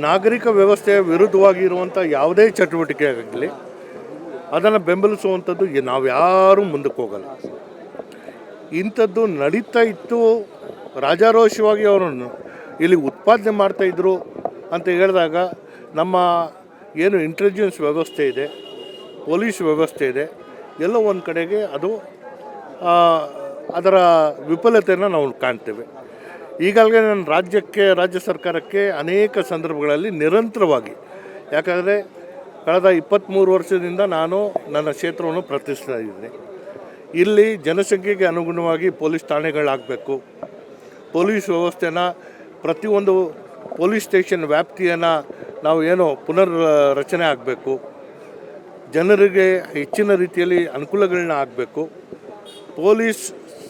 ನಾಗರಿಕ ವ್ಯವಸ್ಥೆಯ ವಿರುದ್ಧವಾಗಿ ಇರುವಂಥ ಯಾವುದೇ ಚಟುವಟಿಕೆ ಆಗಲಿ ಅದನ್ನು ಬೆಂಬಲಿಸುವಂಥದ್ದು ನಾವು ಯಾರೂ ಮುಂದಕ್ಕೆ ಹೋಗಲ್ಲ. ಇಂಥದ್ದು ನಡೀತಾ ಇತ್ತು, ರಾಜಾರೋಷವಾಗಿ ಅವರನ್ನು ಇಲ್ಲಿ ಉತ್ಪಾದನೆ ಮಾಡ್ತಾಯಿದ್ರು ಅಂತ ಹೇಳಿದಾಗ ನಮ್ಮ ಏನು ಇಂಟೆಲಿಜೆನ್ಸ್ ವ್ಯವಸ್ಥೆ ಇದೆ, ಪೊಲೀಸ್ ವ್ಯವಸ್ಥೆ ಇದೆ, ಎಲ್ಲೋ ಒಂದು ಕಡೆಗೆ ಅದು ಅದರ ವಿಫಲತೆಯನ್ನು ನಾವು ಕಾಣ್ತೇವೆ. ಈಗಾಗಲೇ ನಾನು ರಾಜ್ಯ ಸರ್ಕಾರಕ್ಕೆ ಅನೇಕ ಸಂದರ್ಭಗಳಲ್ಲಿ ನಿರಂತರವಾಗಿ, ಯಾಕಂದರೆ ಕಳೆದ 23 ವರ್ಷದಿಂದ ನಾನು ನನ್ನ ಕ್ಷೇತ್ರವನ್ನು ಪ್ರತಿಷ್ಠಿಸ್ತಾ ಇದ್ದೀನಿ. ಇಲ್ಲಿ ಜನಸಂಖ್ಯೆಗೆ ಅನುಗುಣವಾಗಿ ಪೊಲೀಸ್ ಠಾಣೆಗಳಾಗಬೇಕು, ಪೊಲೀಸ್ ವ್ಯವಸ್ಥೆನ ಪ್ರತಿಯೊಂದು ಪೊಲೀಸ್ ಸ್ಟೇಷನ್ ವ್ಯಾಪ್ತಿಯನ್ನು ನಾವು ಏನೋ ಪುನರ್ ರಚನೆ ಆಗಬೇಕು, ಜನರಿಗೆ ಹೆಚ್ಚಿನ ರೀತಿಯಲ್ಲಿ ಅನುಕೂಲಗಳನ್ನ ಆಗಬೇಕು, ಪೊಲೀಸ್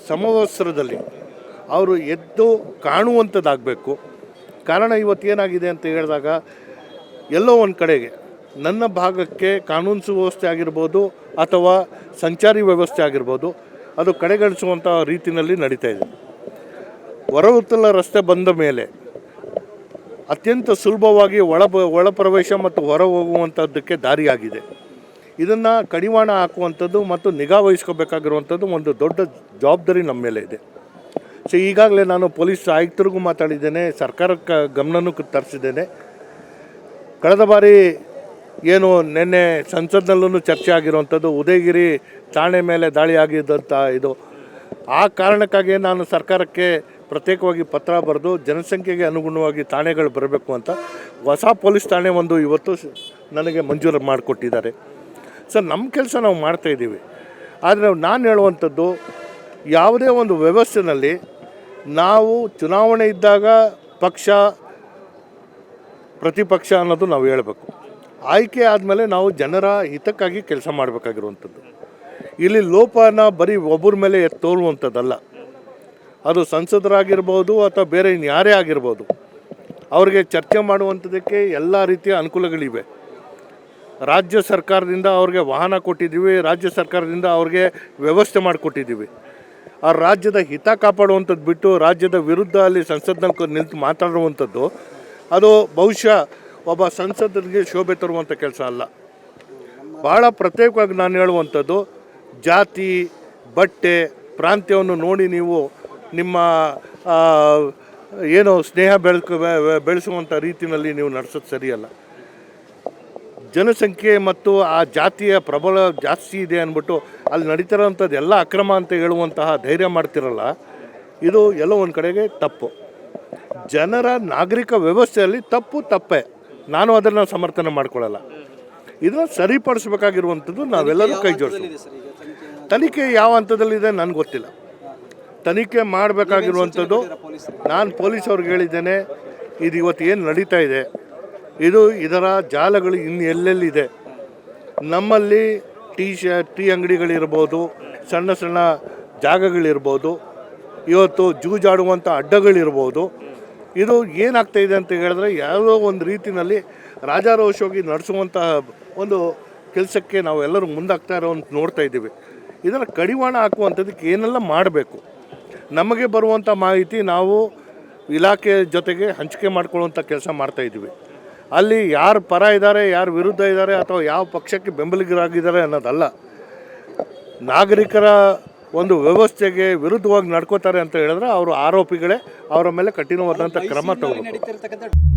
ಸಮವಸ್ತ್ರದಲ್ಲಿ ಅವರು ಎದ್ದು ಕಾಣುವಂಥದ್ದಾಗಬೇಕು. ಕಾರಣ ಇವತ್ತೇನಾಗಿದೆ ಅಂತ ಹೇಳಿದಾಗ ಎಲ್ಲೋ ಒಂದು ಕಡೆಗೆ ನನ್ನ ಭಾಗಕ್ಕೆ ಕಾನೂನು ಸುವ್ಯವಸ್ಥೆ ಆಗಿರ್ಬೋದು ಅಥವಾ ಸಂಚಾರಿ ವ್ಯವಸ್ಥೆ ಆಗಿರ್ಬೋದು ಅದು ಕಡೆಗಣಿಸುವಂಥ ರೀತಿಯಲ್ಲಿ ನಡೀತಾ ಇದೆ. ಹೊರವರ್ತಲ ರಸ್ತೆ ಬಂದ ಮೇಲೆ ಅತ್ಯಂತ ಸುಲಭವಾಗಿ ಒಳ ಪ್ರವೇಶ ಮತ್ತು ಹೊರ ಹೋಗುವಂಥದ್ದಕ್ಕೆ ದಾರಿಯಾಗಿದೆ. ಇದನ್ನು ಕಡಿವಾಣ ಹಾಕುವಂಥದ್ದು ಮತ್ತು ನಿಗಾ ವಹಿಸ್ಕೋಬೇಕಾಗಿರುವಂಥದ್ದು ಒಂದು ದೊಡ್ಡ ಜವಾಬ್ದಾರಿ ನಮ್ಮ ಮೇಲೆ ಇದೆ. ಸೊ ಈಗಾಗಲೇ ನಾನು ಪೊಲೀಸ್ ಆಯುಕ್ತರಿಗೂ ಮಾತಾಡಿದ್ದೇನೆ, ಸರ್ಕಾರಕ್ಕೆ ಗಮನನೂ ತರಿಸಿದ್ದೇನೆ. ಕಳೆದ ಬಾರಿ ಏನು ನಿನ್ನೆ ಸಂಸತ್ನಲ್ಲೂ ಚರ್ಚೆ ಆಗಿರುವಂಥದ್ದು ಉದಯಗಿರಿ ಠಾಣೆ ಮೇಲೆ ದಾಳಿ ಆಗಿದ್ದಂಥ ಇದು, ಆ ಕಾರಣಕ್ಕಾಗಿ ನಾನು ಸರ್ಕಾರಕ್ಕೆ ಪ್ರತ್ಯೇಕವಾಗಿ ಪತ್ರ ಬರೆದು ಜನಸಂಖ್ಯೆಗೆ ಅನುಗುಣವಾಗಿ ಠಾಣೆಗಳು ಬರಬೇಕು ಅಂತ ಹೊಸ ಪೊಲೀಸ್ ಠಾಣೆ ಒಂದು ಇವತ್ತು ನನಗೆ ಮಂಜೂರು ಮಾಡಿಕೊಟ್ಟಿದ್ದಾರೆ. ಸೊ ನಮ್ಮ ಕೆಲಸ ನಾವು ಮಾಡ್ತಾಯಿದ್ದೀವಿ. ಆದರೆ ನಾನು ಹೇಳುವಂಥದ್ದು, ಯಾವುದೇ ಒಂದು ವ್ಯವಸ್ಥೆಯಲ್ಲಿ ನಾವು ಚುನಾವಣೆ ಇದ್ದಾಗ ಪಕ್ಷ ಪ್ರತಿಪಕ್ಷ ಅನ್ನೋದು ನಾವು ಹೇಳಬೇಕು. ಆಯ್ಕೆ ಆದಮೇಲೆ ನಾವು ಜನರ ಹಿತಕ್ಕಾಗಿ ಕೆಲಸ ಮಾಡಬೇಕಾಗಿರುವಂಥದ್ದು. ಇಲ್ಲಿ ಲೋಪನ ಬರೀ ಒಬ್ಬರ ಮೇಲೆ ತೋರುವಂಥದ್ದಲ್ಲ. ಅದು ಸಂಸದರಾಗಿರ್ಬೋದು ಅಥವಾ ಬೇರೆ ಇನ್ಯಾರೇ ಆಗಿರ್ಬೋದು, ಅವ್ರಿಗೆ ಚರ್ಚೆ ಮಾಡುವಂಥದ್ದಕ್ಕೆ ಎಲ್ಲ ರೀತಿಯ ಅನುಕೂಲಗಳಿವೆ. ರಾಜ್ಯ ಸರ್ಕಾರದಿಂದ ಅವ್ರಿಗೆ ವಾಹನ ಕೊಟ್ಟಿದ್ದೀವಿ, ರಾಜ್ಯ ಸರ್ಕಾರದಿಂದ ಅವ್ರಿಗೆ ವ್ಯವಸ್ಥೆ ಮಾಡಿಕೊಟ್ಟಿದ್ದೀವಿ. ಆ ರಾಜ್ಯದ ಹಿತ ಕಾಪಾಡುವಂಥದ್ದು ಬಿಟ್ಟು ರಾಜ್ಯದ ವಿರುದ್ಧ ಅಲ್ಲಿ ಸಂಸತ್ನಲ್ಲಿ ನಿಂತು ಮಾತಾಡುವಂಥದ್ದು ಅದು ಬಹುಶಃ ಒಬ್ಬ ಸಂಸದರಿಗೆ ಶೋಭೆ ತರುವಂಥ ಕೆಲಸ ಅಲ್ಲ. ಭಾಳ ಪ್ರತ್ಯೇಕವಾಗಿ ನಾನು ಹೇಳುವಂಥದ್ದು, ಜಾತಿ, ಬಟ್ಟೆ, ಪ್ರಾಂತ್ಯವನ್ನು ನೋಡಿ ನೀವು ನಿಮ್ಮ ಏನೋ ಸ್ನೇಹ ಬೆಳೆಸುವಂಥ ರೀತಿಯಲ್ಲಿ ನೀವು ನಡೆಸೋದು ಸರಿಯಲ್ಲ. ಜನಸಂಖ್ಯೆ ಮತ್ತು ಆ ಜಾತಿಯ ಪ್ರಬಲ ಜಾಸ್ತಿ ಇದೆ ಅಂದ್ಬಿಟ್ಟು ಅಲ್ಲಿ ನಡೀತಿರೋವಂಥದ್ದು ಎಲ್ಲ ಅಕ್ರಮ ಅಂತ ಹೇಳುವಂತಹ ಧೈರ್ಯ ಮಾಡ್ತಿರಲ್ಲ, ಇದು ಎಲ್ಲೋ ಒಂದು ಕಡೆಗೆ ತಪ್ಪು. ಜನರ ನಾಗರಿಕ ವ್ಯವಸ್ಥೆಯಲ್ಲಿ ತಪ್ಪೇ, ನಾನು ಅದನ್ನು ಸಮರ್ಥನೆ ಮಾಡ್ಕೊಳ್ಳಲ್ಲ. ಇದನ್ನು ಸರಿಪಡಿಸ್ಬೇಕಾಗಿರುವಂಥದ್ದು ನಾವೆಲ್ಲರೂ ಕೈ ಜೋಡಿಸ್ತೀವಿ. ತನಿಖೆ ಯಾವ ಹಂತದಲ್ಲಿದೆ ನನಗೆ ಗೊತ್ತಿಲ್ಲ. ತನಿಖೆ ಮಾಡಬೇಕಾಗಿರುವಂಥದ್ದು ನಾನು ಪೊಲೀಸವ್ರಿಗೆ ಹೇಳಿದ್ದೇನೆ, ಇದು ಇವತ್ತು ಏನು ನಡೀತಾ ಇದೆ ಇದರ ಜಾಲಗಳು ಇನ್ನು ಎಲ್ಲೆಲ್ಲಿದೆ. ನಮ್ಮಲ್ಲಿ ಟೀ ಅಂಗಡಿಗಳಿರ್ಬೋದು, ಸಣ್ಣ ಸಣ್ಣ ಜಾಗಗಳಿರ್ಬೋದು, ಇವತ್ತು ಜೂಜಾಡುವಂಥ ಅಡ್ಡಗಳಿರ್ಬೋದು. ಇದು ಏನಾಗ್ತಾಯಿದೆ ಅಂತ ಹೇಳಿದ್ರೆ ಯಾವುದೋ ಒಂದು ರೀತಿಯಲ್ಲಿ ರಾಜಾರೋಷವಾಗಿ ನಡೆಸುವಂತಹ ಒಂದು ಕೆಲಸಕ್ಕೆ ನಾವೆಲ್ಲರೂ ಮುಂದಾಗ್ತಾ ಇರೋವಂತ ನೋಡ್ತಾ ಇದ್ದೀವಿ. ಇದನ್ನು ಕಡಿವಾಣ ಹಾಕುವಂಥದ್ದಕ್ಕೆ ಏನೆಲ್ಲ ಮಾಡಬೇಕು, ನಮಗೆ ಬರುವಂಥ ಮಾಹಿತಿ ನಾವು ಇಲಾಖೆ ಜೊತೆಗೆ ಹಂಚಿಕೆ ಮಾಡ್ಕೊಳ್ಳುವಂಥ ಕೆಲಸ ಮಾಡ್ತಾಯಿದ್ದೀವಿ. ಅಲ್ಲಿ ಯಾರು ಪರ ಇದ್ದಾರೆ, ಯಾರು ವಿರುದ್ಧ ಇದ್ದಾರೆ ಅಥವಾ ಯಾವ ಪಕ್ಷಕ್ಕೆ ಬೆಂಬಲಿಗರಾಗಿದ್ದಾರೆ ಅನ್ನೋದಲ್ಲ. ನಾಗರಿಕರ ಒಂದು ವ್ಯವಸ್ಥೆಗೆ ವಿರುದ್ಧವಾಗಿ ನಡ್ಕೋತಾರೆ ಅಂತ ಹೇಳಿದ್ರೆ ಅವರು ಆರೋಪಿಗಳೇ, ಅವರ ಮೇಲೆ ಕಠಿಣವಾದಂಥ ಕ್ರಮ ತಗೋಬೇಕು.